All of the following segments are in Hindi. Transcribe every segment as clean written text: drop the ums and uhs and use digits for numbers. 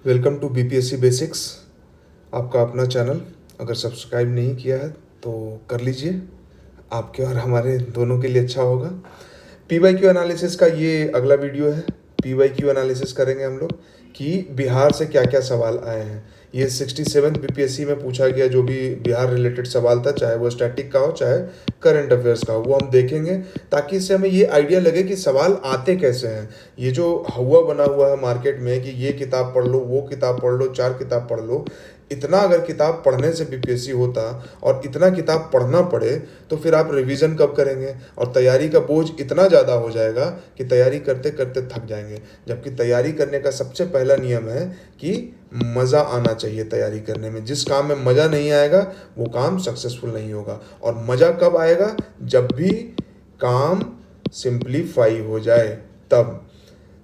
वेलकम टू बीपीएससी बेसिक्स, आपका अपना चैनल। अगर सब्सक्राइब नहीं किया है तो कर लीजिए, आपके और हमारे दोनों के लिए अच्छा होगा। पीवाईक्यू एनालिसिस का ये अगला वीडियो है। पीवाईक्यू एनालिसिस करेंगे हम लोग कि बिहार से क्या क्या सवाल आए हैं। ये 67 बीपीएससी में पूछा गया जो भी बिहार रिलेटेड सवाल था, चाहे वो स्टैटिक का हो चाहे करंट अफेयर्स का हो, वो हम देखेंगे ताकि इससे हमें ये आइडिया लगे कि सवाल आते कैसे हैं। ये जो हुआ बना हुआ है मार्केट में कि ये किताब पढ़ लो, वो किताब पढ़ लो, 4 किताब पढ़ लो, इतना अगर किताब पढ़ने से बीपीएससी होता और इतना किताब पढ़ना पड़े तो फिर आप रिवीजन कब करेंगे, और तैयारी का बोझ इतना ज़्यादा हो जाएगा कि तैयारी करते करते थक जाएंगे। जबकि तैयारी करने का सबसे पहला नियम है कि मज़ा आना चाहिए तैयारी करने में। जिस काम में मज़ा नहीं आएगा वो काम सक्सेसफुल नहीं होगा। और मज़ा कब आएगा? जब भी काम सिंप्लीफाई हो जाए तब।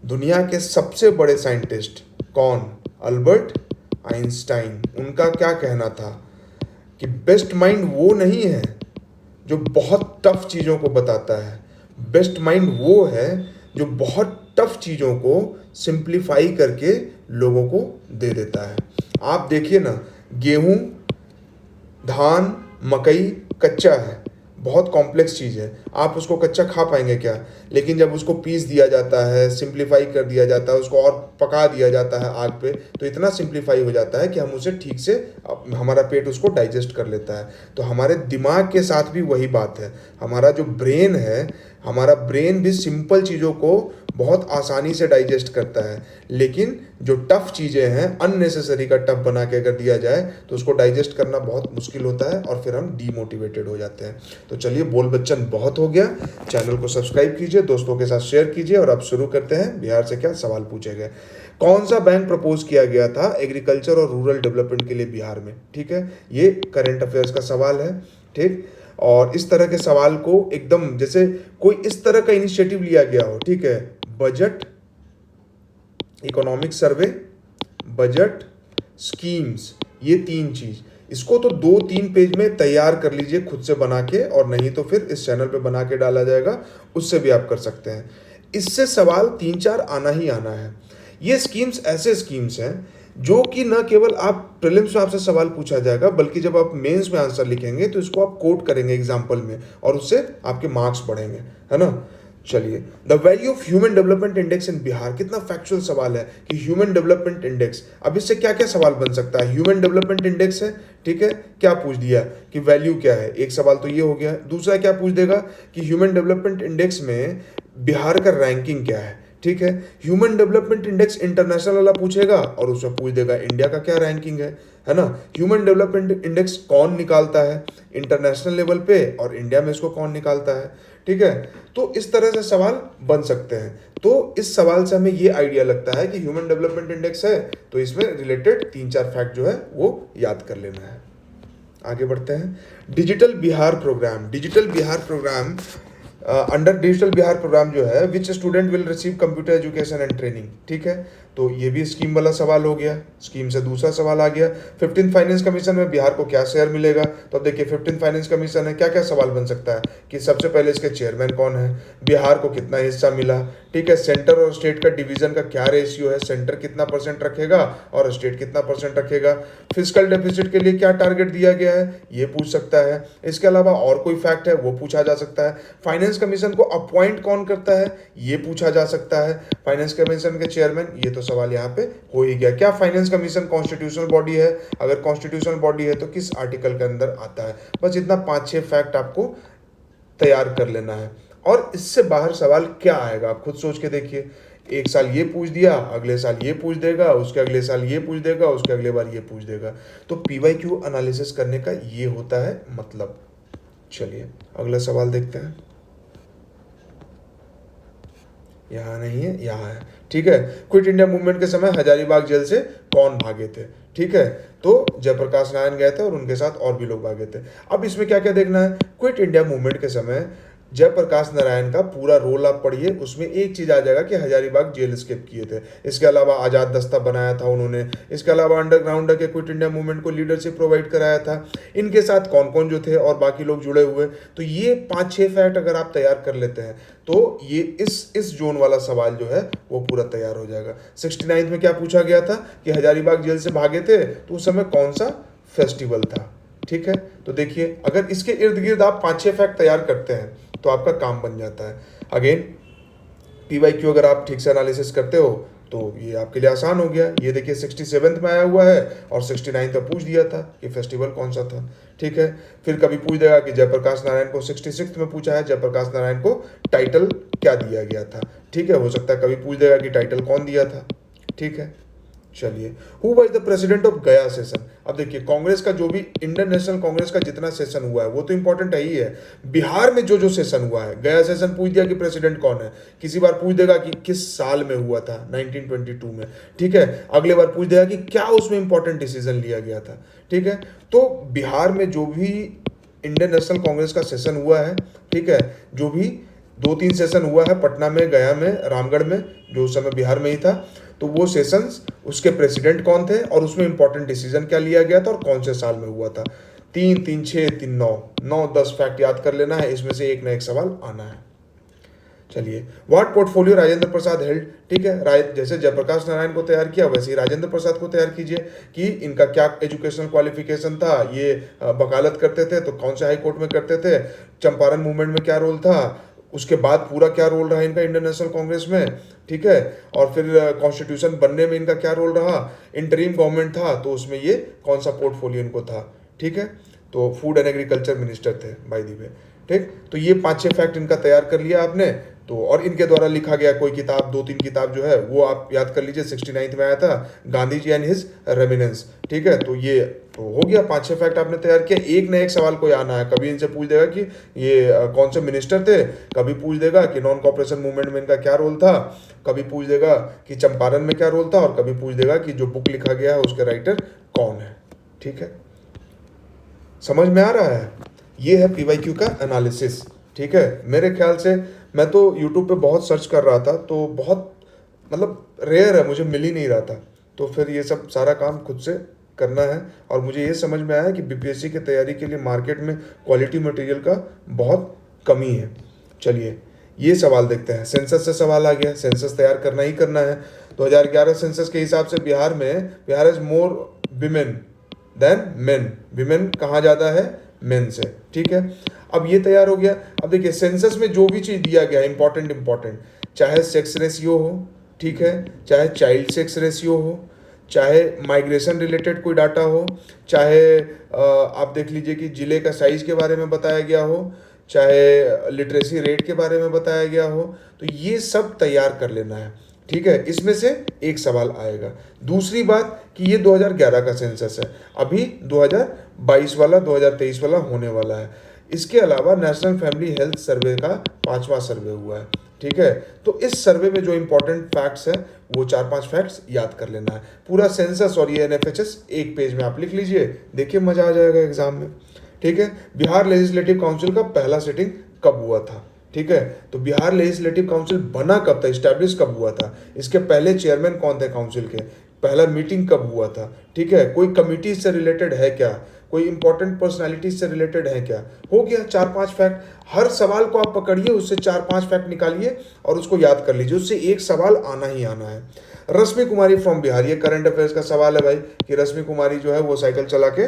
दुनिया के सबसे बड़े साइंटिस्ट कौन? Albert Einstein. उनका क्या कहना था कि बेस्ट माइंड वो नहीं है जो बहुत टफ चीज़ों को बताता है, बेस्ट माइंड वो है जो बहुत टफ चीज़ों को सिंप्लीफाई करके लोगों को दे देता है। आप देखिए ना, गेहूं, धान, मकई कच्चा है, बहुत कॉम्प्लेक्स चीज़ है। आप उसको कच्चा खा पाएंगे क्या? लेकिन जब उसको पीस दिया जाता है, सिंप्लीफाई कर दिया जाता है, उसको और पका दिया जाता है आग पे, तो इतना सिंप्लीफाई हो जाता है कि हम उसे ठीक से, हमारा पेट उसको डाइजेस्ट कर लेता है। तो हमारे दिमाग के साथ भी वही बात है। हमारा जो ब्रेन है, हमारा ब्रेन भी सिंपल चीज़ों को बहुत आसानी से डाइजेस्ट करता है, लेकिन जो टफ चीज़ें हैं, अननेसेसरी का टफ बना के अगर दिया जाए तो उसको डाइजेस्ट करना बहुत मुश्किल होता है और फिर हम डीमोटिवेटेड हो जाते हैं। तो चलिए, बोल बच्चन बहुत हो गया। चैनल को सब्सक्राइब कीजिए, दोस्तों के साथ शेयर कीजिए, और अब शुरू करते हैं बिहार से क्या सवाल पूछे गए। कौन सा बैंक प्रपोज किया गया था एग्रीकल्चर और रूरल डेवलपमेंट के लिए बिहार में? ठीक है, ये करंट अफेयर्स का सवाल है। ठीक, और इस तरह के सवाल को एकदम जैसे कोई इस तरह का इनिशिएटिव लिया गया हो। ठीक है, budget, economic survey, budget, schemes, ये 3 चीज, इसको तो 2-3 पेज में तैयार कर लीजिए खुद से बना के, और नहीं तो फिर इस चैनल पे बना के डाला जाएगा, उससे भी आप कर सकते हैं। इससे सवाल 3-4 आना ही आना है। ये स्कीम्स ऐसे स्कीम्स हैं जो कि न केवल आप प्रीलिम्स में आपसे सवाल पूछा जाएगा, बल्कि जब आप मेंस में आंसर लिखेंगे तो इसको आप कोट करेंगे एग्जाम्पल में, और उससे आपके मार्क्स बढ़ेंगे, है ना। चलिए, the value of human development index in Bihar, कितना फैक्चुअल सवाल है कि ह्यूमन डेवलपमेंट इंडेक्स। अब इससे क्या क्या सवाल बन सकता है? ह्यूमन डेवलपमेंट इंडेक्स है, ठीक है, क्या पूछ दिया कि वैल्यू क्या है, एक सवाल तो ये हो गया। दूसरा क्या पूछ देगा कि ह्यूमन डेवलपमेंट इंडेक्स में बिहार का रैंकिंग क्या है। ठीक है, ह्यूमन डेवलपमेंट इंडेक्स इंटरनेशनल वाला पूछेगा और उसमें पूछ देगा इंडिया का क्या रैंकिंग है ना। ह्यूमन डेवलपमेंट इंडेक्स कौन निकालता है इंटरनेशनल लेवल पे, और इंडिया में इसको कौन निकालता है। ठीक है, तो इस तरह से सवाल बन सकते हैं। तो इस सवाल से हमें ये आइडिया लगता है कि ह्यूमन डेवलपमेंट इंडेक्स है, तो इसमें रिलेटेड 3-4 फैक्ट जो है वो याद कर लेना है। आगे बढ़ते हैं। Digital Bihar program, digital Bihar program, under digital Bihar program जो है, which student will receive computer education and training. ठीक है, तो ये भी स्कीम वाला सवाल हो गया। स्कीम से दूसरा सवाल आ गया, 15th फाइनेंस कमीशन में बिहार को क्या शेयर मिलेगा। तो अब देखिए, 15th फाइनेंस कमीशन है, क्या क्या सवाल बन सकता है कि सबसे पहले इसके चेयरमैन कौन है, बिहार को कितना हिस्सा मिला। ठीक है, सेंटर और स्टेट का डिवीजन का क्या रेशियो है, सेंटर कितना % रखेगा और स्टेट कितना % रखेगा। फिजिकल डेफिसिट के लिए क्या टारगेट दिया गया है, ये पूछ सकता है। इसके अलावा और कोई फैक्ट है वो पूछा जा सकता है। फाइनेंस कमीशन को अपॉइंट कौन करता है, ये पूछा जा सकता है। फाइनेंस कमीशन के चेयरमैन, ये तो सवाल यहाँ पे हो ही गया। क्या फाइनेंस कमीशन कॉन्स्टिट्यूशनल बॉडी है? अगर कॉन्स्टिट्यूशनल बॉडी है तो किस आर्टिकल के अंदर आता है। बस इतना 5-6 फैक्ट आपको तैयार कर लेना है, और इससे बाहर सवाल क्या आएगा आप खुद सोच के देखिए। एक साल ये पूछ दिया, अगले साल ये पूछ देगा, उसके अगले साल ये पूछ देगा, उसके अगले बार ये पूछ देगा। तो पीवाईक्यू एनालिसिस करने का ये होता है मतलब। चलिए अगला सवाल देखते हैं। यहाँ नहीं है, यहाँ है। ठीक है, क्विट इंडिया मूवमेंट के समय हजारीबाग जेल से कौन भागे थे। ठीक है, तो जयप्रकाश नारायण गए थे और उनके साथ और भी लोग भागे थे। अब इसमें क्या क्या देखना है। क्विट इंडिया मूवमेंट के समय जयप्रकाश नारायण का पूरा रोल आप पढ़िए, उसमें एक चीज आ जाएगा कि हजारीबाग जेल एस्केप किए थे। इसके अलावा आजाद दस्ता बनाया था उन्होंने, इसके अलावा अंडरग्राउंड के क्विट इंडिया मूवमेंट को लीडरशिप प्रोवाइड कराया था, इनके साथ कौन कौन जो थे और बाकी लोग जुड़े हुए। तो ये 5-6 फैक्ट अगर आप तैयार कर लेते हैं तो ये इस जोन वाला सवाल जो है वो पूरा तैयार हो जाएगा। 69 में क्या पूछा गया था कि हजारीबाग जेल से भागे थे तो उस समय कौन सा फेस्टिवल था। ठीक है, तो देखिए अगर इसके इर्द गिर्द आप 5-6 फैक्ट तैयार करते हैं तो आपका काम बन जाता है। अगेन PYQ अगर आप ठीक से एनालिसिस करते हो तो ये आपके लिए आसान हो गया। ये देखिए 67 में आया हुआ है और 69 में पूछ दिया था कि फेस्टिवल कौन सा था। ठीक है, फिर कभी पूछ देगा कि जयप्रकाश नारायण को 66 में पूछा है, जयप्रकाश नारायण को टाइटल क्या दिया गया था। ठीक है, हो सकता है कभी पूछ देगा कि टाइटल कौन दिया था। ठीक है, चलिए who was the president of गया सेशन। अब देखिए कांग्रेस का जो भी इंडियन नेशनल कांग्रेस का जितना सेशन हुआ है वो तो इंपॉर्टेंट है ही है। बिहार में जो जो सेशन हुआ है, गया सेशन पूछ दिया कि प्रेसिडेंट कौन है, किसी बार पूछ देगा कि किस साल में हुआ था 1922 में। ठीक है, अगले बार पूछ देगा कि क्या उसमें इंपॉर्टेंट डिसीजन लिया गया था। ठीक है, तो बिहार में जो भी इंडियन नेशनल कांग्रेस का सेशन हुआ है, ठीक है, जो भी 2-3 सेशन हुआ है पटना में, गया में, रामगढ़ में, जो उस समय बिहार में ही था, तो वो सेशंस उसके प्रेसिडेंट कौन थे और उसमें इंपॉर्टेंट डिसीजन क्या लिया गया था और कौन से साल में हुआ था। 3, 3, 6, 3, 9, 9, 10 फैक्ट याद कर लेना है, इसमें से एक ना एक सवाल आना है। चलिए, what portfolio Rajendra Prasad held. ठीक है, जैसे जयप्रकाश नारायण को तैयार किया वैसे ही राजेंद्र प्रसाद को तैयार कीजिए कि इनका क्या एजुकेशनल क्वालिफिकेशन था, ये वकालत करते थे तो कौन से हाई कोर्ट में करते थे, चंपारण मूवमेंट में क्या रोल था, उसके बाद पूरा क्या रोल रहा इनका इंडियन नेशनल कांग्रेस में। ठीक है, और फिर कॉन्स्टिट्यूशन बनने में इनका क्या रोल रहा, इंटरिम गवर्नमेंट था तो उसमें ये कौन सा पोर्टफोलियो इनको था। ठीक है, तो फूड एंड एग्रीकल्चर मिनिस्टर थे बाय द वे। ठीक, तो ये 5-6 फैक्ट इनका तैयार कर लिया आपने। तो और इनके द्वारा लिखा गया कोई किताब, 2-3 किताब जो है वो आप याद कर लीजिए। 69 में आया था Gandhi ji and his remnants. ठीक है, तो ये तो हो गया, 5-6 फैक्ट आपने तैयार किया। एक ना एक सवाल कोई आना है, कभी इनसे पूछ देगा कि ये कौन से मिनिस्टर थे, कभी पूछ देगा कि नॉन कॉपरेशन मूवमेंट में इनका क्या रोल था, कभी पूछ देगा कि चंपारण में क्या रोल था, और कभी पूछ देगा कि जो बुक लिखा गया है उसके राइटर कौन है। ठीक है, समझ में आ रहा है। ये है PYQ का एनालिसिस। ठीक है, मेरे ख्याल से मैं तो YouTube पे बहुत सर्च कर रहा था तो बहुत मतलब रेयर है, मुझे मिल ही नहीं रहा था, तो फिर ये सब सारा काम खुद से करना है। और मुझे ये समझ में आया कि BPSC की तैयारी के लिए मार्केट में क्वालिटी मटेरियल का बहुत कमी है। चलिए ये सवाल देखते हैं। सेंसस से सवाल आ गया, सेंसस तैयार करना ही करना है। 2011 सेंसस के हिसाब से Bihar is more women than men. Women कहाँ ज़्यादा है, मेन से। ठीक है, अब ये तैयार हो गया। अब देखिए सेंसस में जो भी चीज़ दिया गया है इंपॉर्टेंट, चाहे सेक्स रेशियो हो, ठीक है, चाहे चाइल्ड सेक्स रेशियो हो, चाहे माइग्रेशन रिलेटेड कोई डाटा हो, चाहे आप देख लीजिए कि जिले का साइज के बारे में बताया गया हो, चाहे लिटरेसी रेट के बारे में बताया गया हो, तो ये सब तैयार कर लेना है। ठीक है, इसमें से एक सवाल आएगा। दूसरी बात कि ये 2011 का सेंसस है, अभी 2022 वाला 2023 वाला होने वाला है। इसके अलावा नेशनल फैमिली हेल्थ सर्वे का 5वां सर्वे हुआ है। ठीक है, तो इस सर्वे में जो इंपॉर्टेंट फैक्ट्स हैं वो 4-5 फैक्ट्स याद कर लेना है। पूरा सेंसस और ये NFHS एक पेज में आप लिख लीजिए, देखिए मजा आ जाएगा एग्जाम में। ठीक है, बिहार लेजिस्लेटिव काउंसिल का पहला सिटिंग कब हुआ था। ठीक है, तो बिहार लेजिस्लेटिव काउंसिल बना कब था, स्टैब्लिश कब हुआ था, इसके पहले चेयरमैन कौन थे काउंसिल के, पहला मीटिंग कब हुआ था। ठीक है, कोई कमिटी से रिलेटेड है क्या, कोई इंपॉर्टेंट पर्सनालिटी से रिलेटेड है क्या। हो गया 4-5 फैक्ट। हर सवाल को आप पकड़िए, उससे 4-5 फैक्ट निकालिए और उसको याद कर लीजिए, उससे एक सवाल आना ही आना है। रश्मि कुमारी फ्रॉम बिहार, ये करंट अफेयर्स का सवाल है भाई कि रश्मि कुमारी जो है वो साइकिल चला के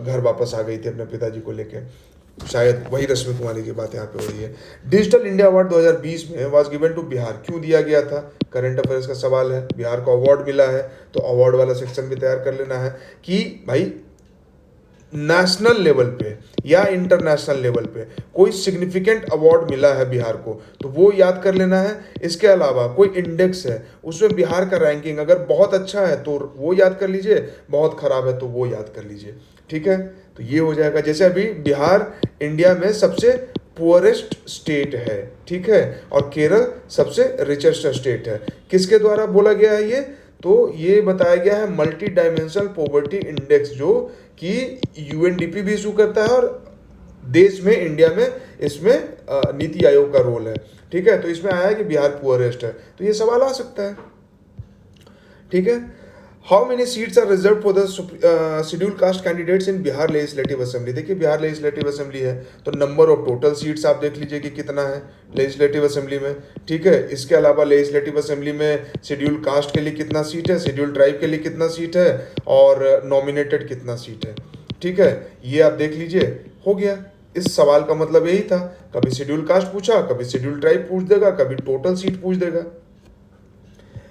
घर वापस आ गई थी अपने पिताजी को लेके, शायद वही रश्मि कुमारी की बात यहाँ पे हो रही है। डिजिटल इंडिया अवार्ड 2020 में वाज गिवन टू बिहार, क्यों दिया गया था, करंट अफेयर्स का सवाल है। बिहार को अवार्ड मिला है तो अवार्ड वाला सेक्शन भी तैयार कर लेना है कि भाई नेशनल लेवल पे या इंटरनेशनल लेवल पे कोई सिग्निफिकेंट अवार्ड मिला है बिहार को, तो वो याद कर लेना है। इसके अलावा कोई इंडेक्स है उसमें बिहार का रैंकिंग अगर बहुत अच्छा है तो वो याद कर लीजिए, बहुत खराब है तो वो याद कर लीजिए। ठीक है, तो ये हो जाएगा। जैसे अभी बिहार इंडिया में सबसे पुअरेस्ट स्टेट है, ठीक है, और केरल सबसे रिचेस्ट स्टेट है। किसके द्वारा बोला गया है ये, तो ये बताया गया है मल्टी डायमेंशनल पॉवर्टी इंडेक्स, जो कि UNDP भी इशू करता है और देश में, इंडिया में इसमें नीति आयोग का रोल है। ठीक है, तो इसमें आया कि बिहार पुअरेस्ट है, तो ये सवाल आ सकता है। ठीक है, how many seats are reserve for the schedule caste candidates in Bihar legislative assembly. देखिए बिहार लेजिस्लेटिव असेंबली है, तो नंबर ऑफ टोटल सीट्स आप देख लीजिए कि कितना है लेजिस्लेटिव असेंबली में। ठीक है, इसके अलावा लेजिस्लेटिव असेंबली में शेड्यूल कास्ट के लिए कितना सीट है, शेड्यूल ट्राइब के लिए कितना सीट है, और नॉमिनेटेड कितना सीट है। ठीक है, ये आप देख लीजिए, हो गया। इस सवाल का मतलब यही था, कभी शेड्यूल कास्ट पूछा, कभी शेड्यूल ट्राइब पूछ देगा, कभी टोटल सीट पूछ देगा।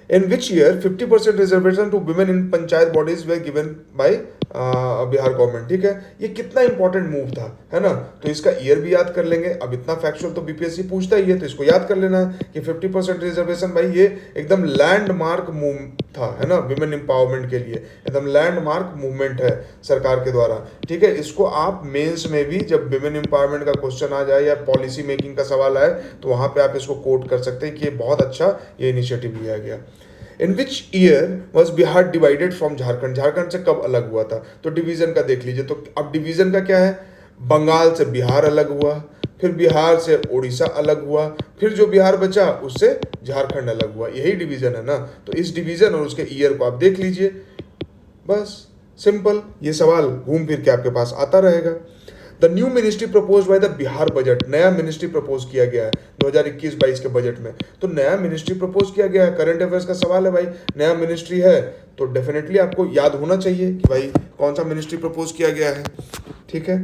In which year 50% reservation to women in panchayat bodies were given by Bihar government. ठीक है, ये कितना इंपॉर्टेंट मूव था, है ना। तो इसका ईयर भी याद कर लेंगे। अब इतना फैक्चुअल तो बीपीएससी पूछता ही है, तो इसको याद कर लेना है कि 50% रिजर्वेशन भाई ये एकदम लैंडमार्क मूव था, है ना, विमेन एम्पावरमेंट के लिए एकदम लैंडमार्क मूवमेंट है सरकार के द्वारा। ठीक है, इसको आप मेंस में भी जब विमेन एम्पावरमेंट का क्वेश्चन आ जाए या पॉलिसी मेकिंग का सवाल आए तो वहां पे आप इसको कोट कर सकते हैं कि ये बहुत अच्छा ये इनिशिएटिव लिया गया। In which year was Bihar divided from Jharkhand. Jharkhand से कब अलग हुआ था, तो डिवीजन का देख लीजिए। तो अब डिवीजन का क्या है, बंगाल से बिहार अलग हुआ, फिर बिहार से उड़ीसा अलग हुआ, फिर जो बिहार बचा उससे झारखंड अलग हुआ, यही डिवीजन है ना। तो इस डिवीजन और उसके ईयर को आप देख लीजिए, बस सिंपल। ये सवाल घूम फिर के आपके पास आता रहेगा। The new ministry propose by the Bihar budget. नया मिनिस्ट्री प्रपोज किया गया है 2021-22 के बजट में। तो नया मिनिस्ट्री प्रपोज किया गया है, करंट अफेयर्स का सवाल है भाई, नया मिनिस्ट्री है तो डेफिनेटली आपको याद होना चाहिए कि भाई कौन सा मिनिस्ट्री प्रपोज किया गया है। ठीक है,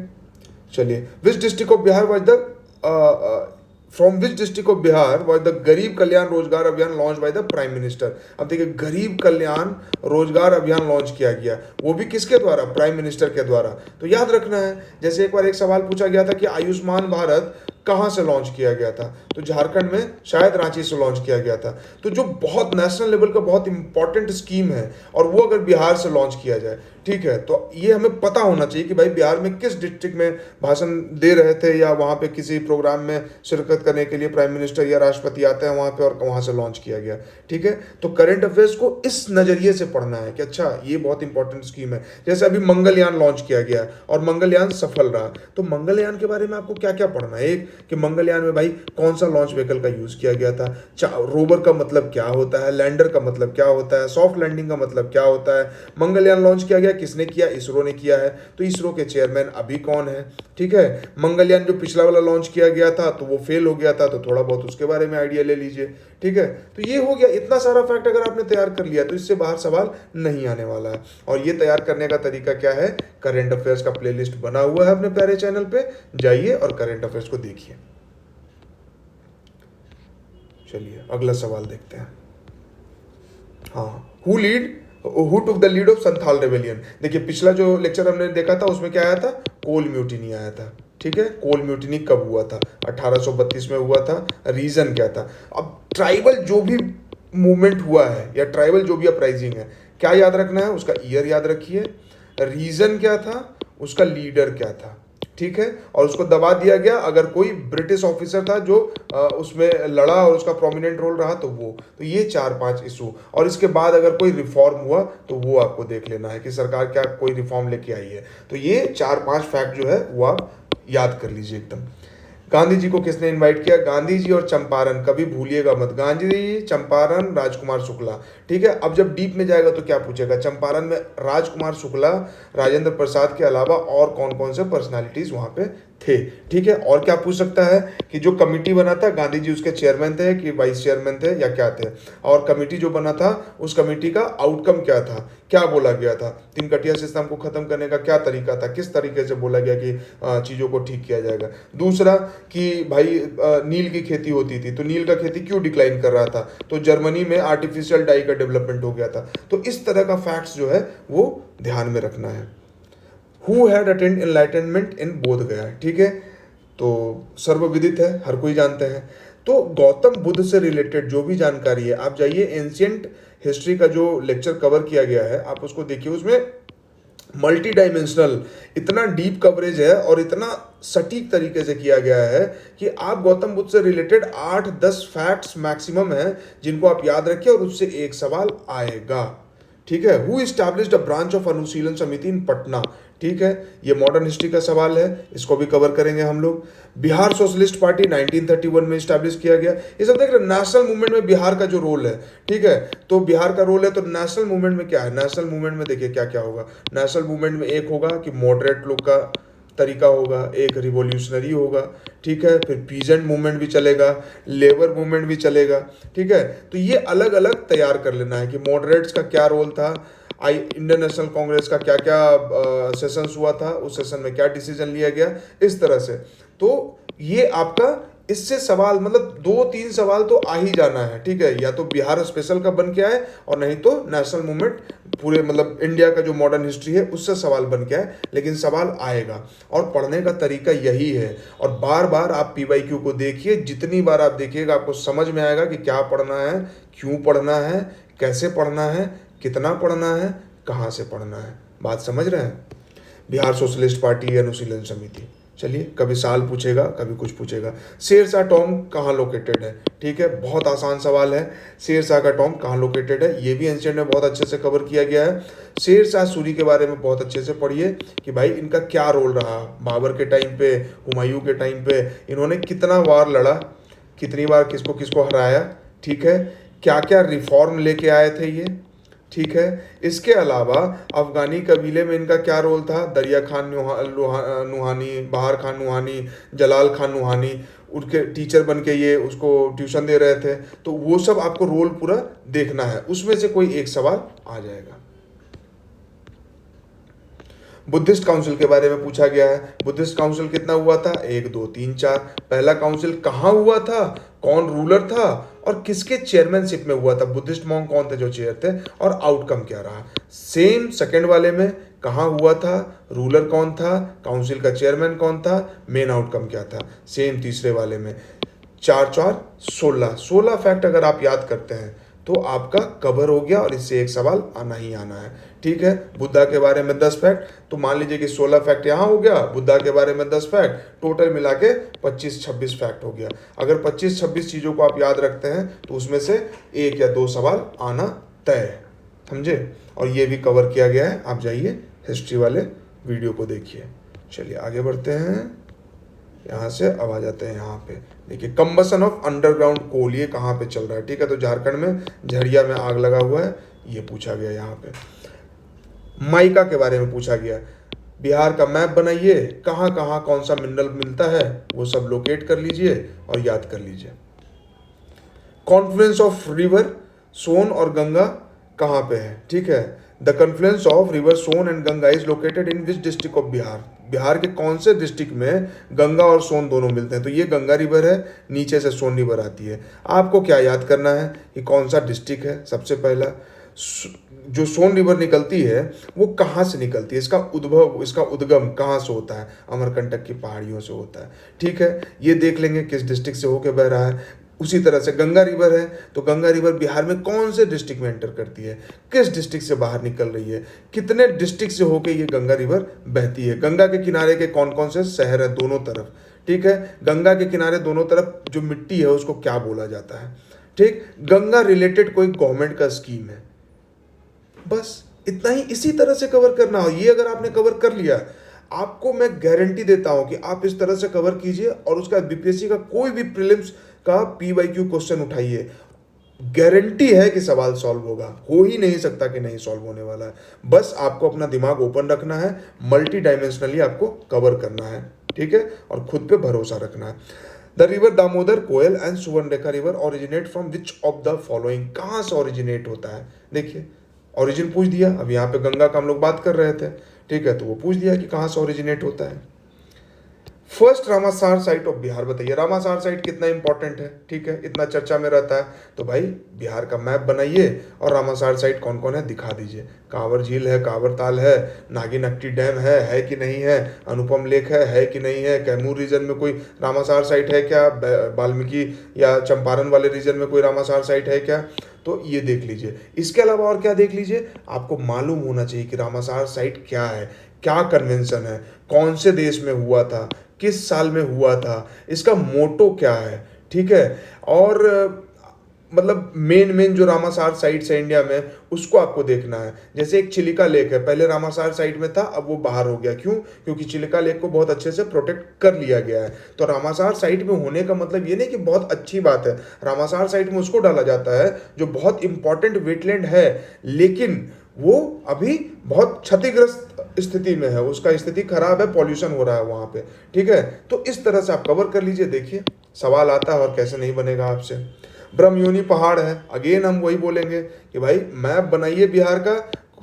चलिए। विच district of Bihar was the from which district of Bihar was the गरीब कल्याण रोजगार अभियान launch by the prime minister. अब देखिए गरीब कल्याण रोजगार अभियान लॉन्च किया गया, वो भी किसके द्वारा, प्राइम मिनिस्टर के द्वारा। तो याद रखना है, जैसे एक बार एक सवाल पूछा गया था कि आयुष्मान भारत कहाँ से लॉन्च किया गया था, तो झारखंड में शायद रांची से लॉन्च किया गया था। तो जो बहुत नेशनल लेवल का बहुत इंपॉर्टेंट स्कीम है और वो अगर बिहार से लॉन्च किया जाए, ठीक है, तो ये हमें पता होना चाहिए कि भाई बिहार में किस डिस्ट्रिक्ट में भाषण दे रहे थे या वहाँ पे किसी प्रोग्राम में शिरकत करने के लिए प्राइम मिनिस्टर या राष्ट्रपति आते हैं वहाँ पे और वहाँ से लॉन्च किया गया। ठीक है, तो करंट अफेयर्स को इस नज़रिए से पढ़ना है कि अच्छा ये बहुत इंपॉर्टेंट स्कीम है। जैसे अभी मंगलयान लॉन्च किया गया और मंगलयान सफल रहा, तो मंगलयान के बारे में आपको क्या क्या पढ़ना है। एक कि मंगलयान में भाई कौन सा लॉन्च व्हीकल का यूज़ किया गया था, रोवर का मतलब क्या होता है, लैंडर का मतलब क्या होता है, सॉफ्ट लैंडिंग का मतलब क्या होता है, मंगलयान लॉन्च किया गया किसने किया, इसरो ने किया है, तो इसरो के चेयरमैन अभी कौन है। ठीक है, मंगलयान जो पिछला वाला लॉन्च किया गया था तो वो फेल हो गया था, तो थोड़ा बहुत उसके बारे में आइडिया ले लीजिए। ठीक है, तो ये हो गया। इतना सारा फैक्ट अगर आपने तैयार कर लिया तो इससे बाहर सवाल नहीं आने वाला है। और ये तैयार करने का तरीका क्या है, करंट अफेयर्स का प्लेलिस्ट बना हुआ है अपने प्यारे चैनल पे, जाइए और करंट अफेयर्स को देखिए। चलिए अगला सवाल देखते हैं। हाँ, who took the lead of Santhal rebellion. देखिए पिछला जो लेक्चर हमने देखा था उसमें क्या आया था, कोल म्यूटिनी आया था। ठीक है, कोल म्यूटिनी कब हुआ था, 1832 में हुआ था। रीजन क्या था। अब ट्राइबल जो भी मूवमेंट हुआ है या ट्राइबल जो भी अपराइजिंग है, क्या याद रखना है, उसका ईयर याद रखिए, रीजन क्या था, उसका लीडर क्या था। ठीक है, और उसको दबा दिया गया अगर कोई ब्रिटिश ऑफिसर था जो उसमें लड़ा और उसका प्रोमिनेंट रोल रहा तो वो। तो ये 4-5 इशू, और इसके बाद अगर कोई रिफॉर्म हुआ तो वो आपको देख लेना है कि सरकार क्या कोई रिफॉर्म लेके आई है। तो ये 4-5 फैक्ट जो है वो आप याद कर लीजिए एकदम। गांधी जी को किसने इनवाइट किया, गांधी जी और चंपारण, कभी भूलिएगा मत, गांधी जी, चंपारण, राजकुमार शुक्ला। ठीक है, अब जब डीप में जाएगा तो क्या पूछेगा, चंपारण में राजकुमार शुक्ला, राजेंद्र प्रसाद के अलावा और कौन कौन से पर्सनालिटीज वहां पे थे। ठीक है, और क्या पूछ सकता है कि जो कमिटी बना था गांधी जी उसके चेयरमैन थे कि वाइस चेयरमैन थे या क्या थे, और कमिटी जो बना था उस कमिटी का आउटकम क्या था, क्या बोला गया था, तीन कटिया सिस्टम को खत्म करने का क्या तरीका था, किस तरीके से बोला गया कि चीज़ों को ठीक किया जाएगा। दूसरा कि भाई नील की खेती होती थी तो नील का खेती क्यों डिक्लाइन कर रहा था, तो जर्मनी में आर्टिफिशियल डाई का डेवलपमेंट हो गया था। तो इस तरह का फैक्ट्स जो है वो ध्यान में रखना है। हु हैड अटेंड एनलाइटनमेंट इन बोध गया। ठीक है, तो सर्वविदित है, हर कोई जानते हैं। तो गौतम बुद्ध से रिलेटेड जो भी जानकारी है आप जाइए, एंशियंट हिस्ट्री का जो लेक्चर कवर किया गया है आप उसको देखिए, उसमें मल्टी डायमेंशनल इतना डीप कवरेज है और इतना सटीक तरीके से किया गया है कि आप गौतम बुद्ध से रिलेटेड 8-10 फैक्ट्स मैक्सिमम हैं जिनको आप याद रखिए और उससे एक सवाल आएगा। ठीक है। Who established a branch of Anushilan Samiti इन पटना, ठीक है, ये मॉडर्न हिस्ट्री का सवाल है, इसको भी कवर करेंगे हम लोग। बिहार सोशलिस्ट पार्टी 1931 में इस्टैब्लिश किया गया। ये सब देख रहे, नेशनल मूवमेंट में बिहार का जो रोल है, ठीक है, तो बिहार का रोल है, तो नेशनल मूवमेंट में क्या है, नेशनल मूवमेंट में देखिए क्या क्या होगा। नेशनल मूवमेंट में एक होगा कि मॉडरेट लोग का तरीका होगा, एक रिवॉल्यूशनरी होगा, ठीक है, फिर पीजेंट मूवमेंट भी चलेगा, लेबर मूवमेंट भी चलेगा, ठीक है। तो ये अलग अलग तैयार कर लेना है कि मॉडरेट्स का क्या रोल था, इंडियन नेशनल कांग्रेस का क्या क्या सेशंस हुआ था, उस सेशन में क्या डिसीजन लिया गया, इस तरह से। तो ये आपका इससे सवाल मतलब 2-3 सवाल तो आ ही जाना है, ठीक है, या तो बिहार स्पेशल का बन के आए और नहीं तो नेशनल मूवमेंट पूरे मतलब इंडिया का जो मॉडर्न हिस्ट्री है उससे सवाल बन के आए, लेकिन सवाल आएगा। और पढ़ने का तरीका यही है, और बार बार आप PYQ को देखिए, जितनी बार आप देखिएगा आपको समझ में आएगा कि क्या पढ़ना है, क्यों पढ़ना है, कैसे पढ़ना है, कितना पढ़ना है, कहाँ से पढ़ना है। बात समझ रहे हैं। बिहार सोशलिस्ट पार्टी अनुशीलन समिति, चलिए, कभी साल पूछेगा, कभी कुछ पूछेगा। शेरशाह टॉम कहाँ लोकेटेड है, ठीक है, बहुत आसान सवाल है। शेरशाह का टॉम कहाँ लोकेटेड है, ये भी एंशिएंट में बहुत अच्छे से कवर किया गया है। शेरशाह सूरी के बारे में बहुत अच्छे से पढ़िए कि भाई इनका क्या रोल रहा, बाबर के टाइम पे, हुमायूं के टाइम पे इन्होंने कितना वार लड़ा, कितनी बार किसको किसको हराया, ठीक है, क्या क्या रिफॉर्म लेके आए थे ये, ठीक है। इसके अलावा अफगानी कबीले में इनका क्या रोल था, दरिया खान नुहानी, बहार खान नुहानी, जलाल खान नुहानी, उनके टीचर बन के ये उसको ट्यूशन दे रहे थे। तो वो सब आपको रोल पूरा देखना है, उसमें से कोई एक सवाल आ जाएगा। बुद्धिस्ट काउंसिल के बारे में पूछा गया है। बुद्धिस्ट काउंसिल कितना हुआ था, 1 2 3 4। पहला काउंसिल कहाँ हुआ था, कौन रूलर था और किसके चेयरमैनशिप में हुआ था, बुद्धिस्ट मॉन्क कौन थे जो चेयर थे, और आउटकम क्या रहा। सेम सेकंड वाले में कहाँ हुआ था, रूलर कौन था, काउंसिल का चेयरमैन कौन था, मेन आउटकम क्या था। सेम तीसरे वाले में 4 4 16 फैक्ट अगर आप याद करते हैं तो आपका कवर हो गया, और इससे एक सवाल आना ही आना है, ठीक है। बुद्धा के बारे में 10 फैक्ट, तो मान लीजिए कि 16 फैक्ट यहाँ हो गया, बुद्धा के बारे में 10 फैक्ट, टोटल मिला के 25-26 फैक्ट हो गया। अगर 25-26 चीज़ों को आप याद रखते हैं तो उसमें से 1 या 2 सवाल आना तय है, समझे। और ये भी कवर किया गया है, आप जाइए हिस्ट्री वाले वीडियो को देखिए। चलिए आगे बढ़ते हैं, यहाँ से अब आ जाते हैं यहाँ पे। देखिए, कंबसन ऑफ अंडरग्राउंड कोल ये कहाँ पे चल रहा है, ठीक है, तो झारखंड में झरिया में आग लगा हुआ है, ये पूछा गया यहाँ पे। माइका के बारे में पूछा गया, बिहार का मैप बनाइए, कहाँ कहाँ कौन सा मिनरल मिलता है वो सब लोकेट कर लीजिए और याद कर लीजिए। कॉन्फ्लुएंस ऑफ रिवर सोन और गंगा कहाँ पे है, ठीक है, the confluence of river Son and Ganga is located in which district of Bihar, Bihar के कौन से डिस्ट्रिक्ट में गंगा और सोन दोनों मिलते हैं। तो ये गंगा रिवर है, नीचे से सोन रिवर आती है। आपको क्या याद करना है कि कौन सा डिस्ट्रिक्ट है। सबसे पहला जो सोन रिवर निकलती है वो कहाँ से निकलती है, इसका उद्भव, इसका उद्गम कहाँ से होता है, अमरकंटक की पहाड़ियों से होता है, ठीक है, ये देख लेंगे किस डिस्ट्रिक्ट से होकर बह रहा है। उसी तरह से गंगा रिवर है, तो गंगा रिवर बिहार में कौन से डिस्ट्रिक्ट में एंटर करती है, किस डिस्ट्रिक्ट से बाहर निकल रही है, कितने डिस्ट्रिक्ट से होके ये गंगा रिवर बहती है, गंगा के किनारे के कौन कौन से शहर है दोनों तरफ, ठीक है, गंगा के किनारे दोनों तरफ जो मिट्टी है उसको क्या बोला जाता है, ठीक, गंगा रिलेटेड कोई गवर्नमेंट का स्कीम है, बस इतना ही इसी तरह से कवर करना हो। ये अगर आपने कवर कर लिया, आपको मैं गारंटी देता हूं कि आप इस तरह से कवर कीजिए और उसका बीपीएससी का कोई भी प्रीलिम्स का PYQ क्वेश्चन उठाइए, गारंटी है कि सवाल सॉल्व होगा, हो ही नहीं सकता कि नहीं सॉल्व होने वाला है। बस आपको अपना दिमाग ओपन रखना है, मल्टी डायमेंशनली आपको कवर करना है, ठीक है, और खुद पे भरोसा रखना है। The river Damodar, Koel and Subarnarekha river originate from which of the following, कहाँ से ओरिजिनेट होता है। देखिए, ओरिजिन पूछ दिया, अब यहाँ पे गंगा का हम लोग बात कर रहे थे, ठीक है, तो वो पूछ दिया कि कहाँ से ओरिजिनेट होता है। फर्स्ट रामासार साइट ऑफ बिहार बताइए, रामासार साइट कितना इंपॉर्टेंट है, ठीक है, इतना चर्चा में रहता है, तो भाई बिहार का मैप बनाइए और रामासार साइट कौन कौन है दिखा दीजिए। कांवर झील है, कांवर ताल है, नागिनट्टी डैम है कि नहीं है, अनुपम लेक है कि नहीं है, कैमूर रीजन में कोई रामासार साइट है क्या, वाल्मीकि या चंपारण वाले रीजन में कोई रामासार साइट है क्या, तो ये देख लीजिए। इसके अलावा और क्या देख लीजिए, आपको मालूम होना चाहिए कि रामासार साइट क्या है, क्या कन्वेंशन है, कौन से देश में हुआ था, किस साल में हुआ था, इसका मोटो क्या है, ठीक है, और मतलब मेन जो रामासार साइट्स है इंडिया में, उसको आपको देखना है। जैसे एक चिलिका लेक है, पहले रामासार साइट में था, अब वो बाहर हो गया। क्यों? क्योंकि चिलिका लेक को बहुत अच्छे से प्रोटेक्ट कर लिया गया है। तो रामासार साइट में होने का मतलब ये नहीं कि बहुत अच्छी बात है। रामासार साइट में उसको डाला जाता है जो बहुत इंपॉर्टेंट वेटलैंड है, लेकिन वो अभी बहुत क्षतिग्रस्त स्थिति में है, उसका स्थिति खराब है, पॉल्यूशन हो रहा है वहाँ पे। ठीक है, तो इस तरह से आप कवर कर लीजिए। देखिए सवाल आता है और कैसे नहीं बनेगा आपसे। ब्रह्मयोनी पहाड़ है, अगेन हम वही बोलेंगे कि भाई मैप बनाइए बिहार का,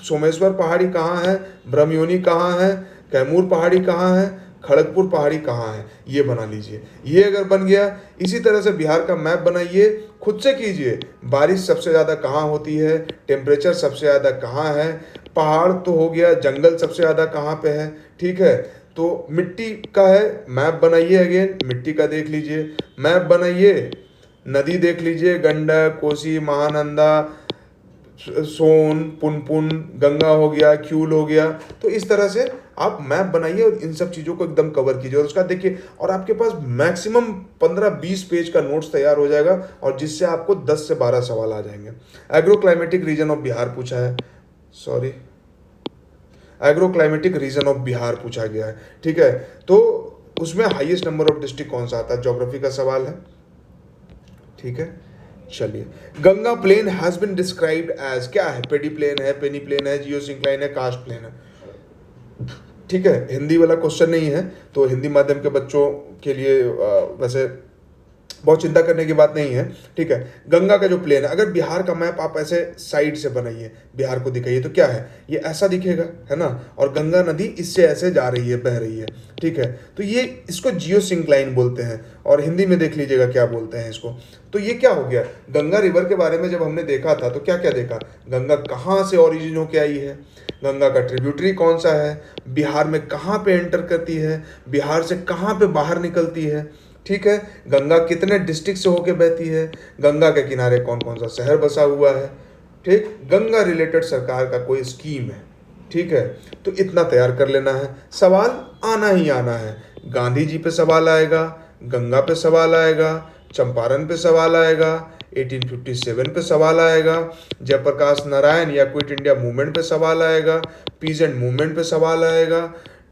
सोमेश्वर पहाड़ी कहाँ है, ब्रह्मयोनी कहाँ है, कैमूर पहाड़ी कहाँ है, खड़गपुर पहाड़ी कहाँ है, ये बना लीजिए। ये अगर बन गया, इसी तरह से बिहार का मैप बनाइए, खुद से कीजिए। बारिश सबसे ज़्यादा कहाँ होती है, टेम्परेचर सबसे ज़्यादा कहाँ है, पहाड़ तो हो गया, जंगल सबसे ज़्यादा कहाँ पे है। ठीक है, तो मिट्टी का है, मैप बनाइए, अगेन मिट्टी का देख लीजिए। मैप बनाइए, नदी देख लीजिए, गंडक, कोसी, महानंदा, सोन, पुनपुन, गंगा हो गया, क्यूल हो गया। तो इस तरह से आप मैप बनाइए और इन सब चीज़ों को एकदम कवर कीजिए। और उसका देखिए, और आपके पास मैक्सिमम 15-20 पेज का नोट्स तैयार हो जाएगा, और जिससे आपको 10 से 12 सवाल आ जाएंगे। Agro climatic reason of Bihar पूछा है, sorry, agro climatic reason of Bihar पूछा गया है। ठीक है, तो उसमें हाईएस्ट नंबर ऑफ डिस्ट्रिक्ट कौन सा आता है, ज्योग्राफी का सवाल है। ठीक है, चलिए। Ganga plain has been described as, क्या है, पेडी प्लेन है, पेनी प्लेन है, जियो सिंक्लाइन है, कास्ट प्लेन है। ठीक है, हिंदी वाला क्वेश्चन नहीं है, तो हिंदी माध्यम के बच्चों के लिए वैसे बहुत चिंता करने की बात नहीं है। ठीक है, गंगा का जो प्लेन है, अगर बिहार का मैप आप ऐसे साइड से बनाइए, बिहार को दिखाइए, तो क्या है, ये ऐसा दिखेगा, है ना, और गंगा नदी इससे ऐसे जा रही है, बह रही है। ठीक है, तो ये इसको जियो सिंक्लाइन बोलते हैं, और हिंदी में देख लीजिएगा क्या बोलते हैं इसको। तो ये क्या हो गया, गंगा रिवर के बारे में जब हमने देखा था तो क्या क्या देखा, गंगा कहाँ से ओरिजिन होके आई है, गंगा का ट्रिब्यूटरी कौन सा है, बिहार में कहाँ पे एंटर करती है, बिहार से कहाँ पे बाहर निकलती है। ठीक है, गंगा कितने डिस्ट्रिक्ट से होके बहती है, गंगा के किनारे कौन कौन सा शहर बसा हुआ है। ठीक, गंगा रिलेटेड सरकार का कोई स्कीम है। ठीक है, तो इतना तैयार कर लेना है, सवाल आना ही आना है। गांधी जी पे सवाल आएगा, गंगा पे सवाल आएगा, चंपारण पे सवाल आएगा, 1857 पे सवाल आएगा, जयप्रकाश नारायण या क्विट इंडिया मूवमेंट पे सवाल आएगा, पीजेंट मूवमेंट पे सवाल आएगा,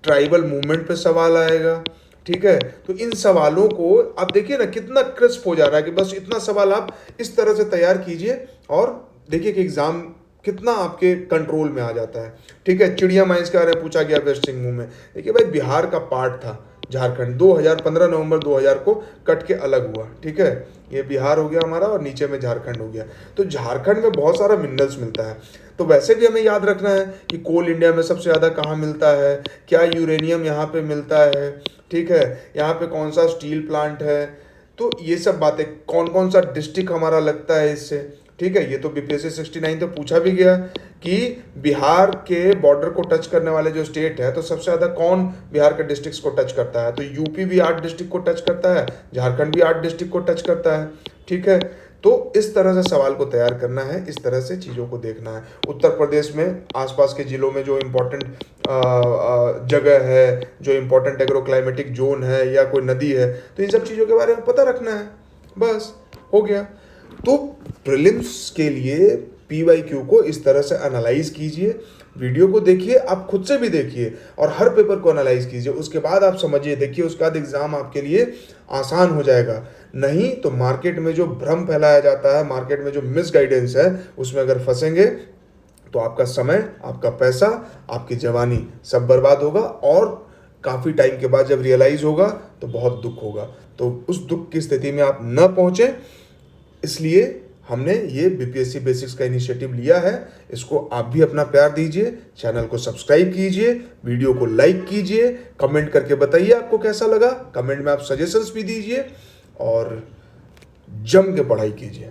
ट्राइबल मूवमेंट पे सवाल आएगा। ठीक है, तो इन सवालों को आप देखिए ना कितना क्रिस्प हो जा रहा है, कि बस इतना सवाल आप इस तरह से तैयार कीजिए और देखिए कि एग्जाम कितना आपके कंट्रोल में आ जाता है। ठीक है, चिड़िया माइंस के बारे में पूछा गया वेस्ट सिंहभूम में। देखिए भाई, बिहार का पार्ट था झारखंड, 2015 नवंबर 2000 को कट के अलग हुआ। ठीक है, ये बिहार हो गया हमारा और नीचे में झारखंड हो गया। तो झारखंड में बहुत सारा मिनरल्स मिलता है, तो वैसे भी हमें याद रखना है कि कोल इंडिया में सबसे ज़्यादा कहाँ मिलता है, क्या यूरेनियम यहाँ पे मिलता है। ठीक है, यहाँ पे कौन सा स्टील प्लांट है, तो ये सब बातें, कौन कौन सा डिस्ट्रिक्ट हमारा लगता है इससे। ठीक है, ये तो बीपीएससी 69 तो पूछा भी गया कि बिहार के बॉर्डर को टच करने वाले जो स्टेट है, तो सबसे ज़्यादा कौन बिहार के डिस्ट्रिक्ट्स को टच करता है, तो यूपी भी 8 डिस्ट्रिक्ट को टच करता है, झारखंड भी 8 डिस्ट्रिक्ट को टच करता है। ठीक है, तो इस तरह से सवाल को तैयार करना है, इस तरह से चीज़ों को देखना है। उत्तर प्रदेश में आसपास के ज़िलों में जो इम्पोर्टेंट जगह है, जो इम्पोर्टेंट एग्रो क्लाइमेटिक जोन है या कोई नदी है, तो इन सब चीज़ों के बारे में पता रखना है, बस हो गया। तो प्रीलिम्स के लिए PYQ को इस तरह से एनालाइज कीजिए, वीडियो को देखिए, आप खुद से भी देखिए और हर पेपर को एनालाइज कीजिए, उसके बाद आप समझिए, देखिए, उसके बाद एग्ज़ाम आपके लिए आसान हो जाएगा। नहीं तो मार्केट में जो भ्रम फैलाया जाता है, मार्केट में जो मिस गाइडेंस है, उसमें अगर फंसेंगे तो आपका समय, आपका पैसा, आपकी जवानी सब बर्बाद होगा, और काफ़ी टाइम के बाद जब रियलाइज़ होगा तो बहुत दुख होगा। तो उस दुख की स्थिति में आप न पहुँचें, इसलिए हमने ये बीपीएससी बेसिक्स का इनिशिएटिव लिया है। इसको आप भी अपना प्यार दीजिए, चैनल को सब्सक्राइब कीजिए, वीडियो को लाइक कीजिए, कमेंट करके बताइए आपको कैसा लगा, कमेंट में आप सजेशंस भी दीजिए और जम के पढ़ाई कीजिए।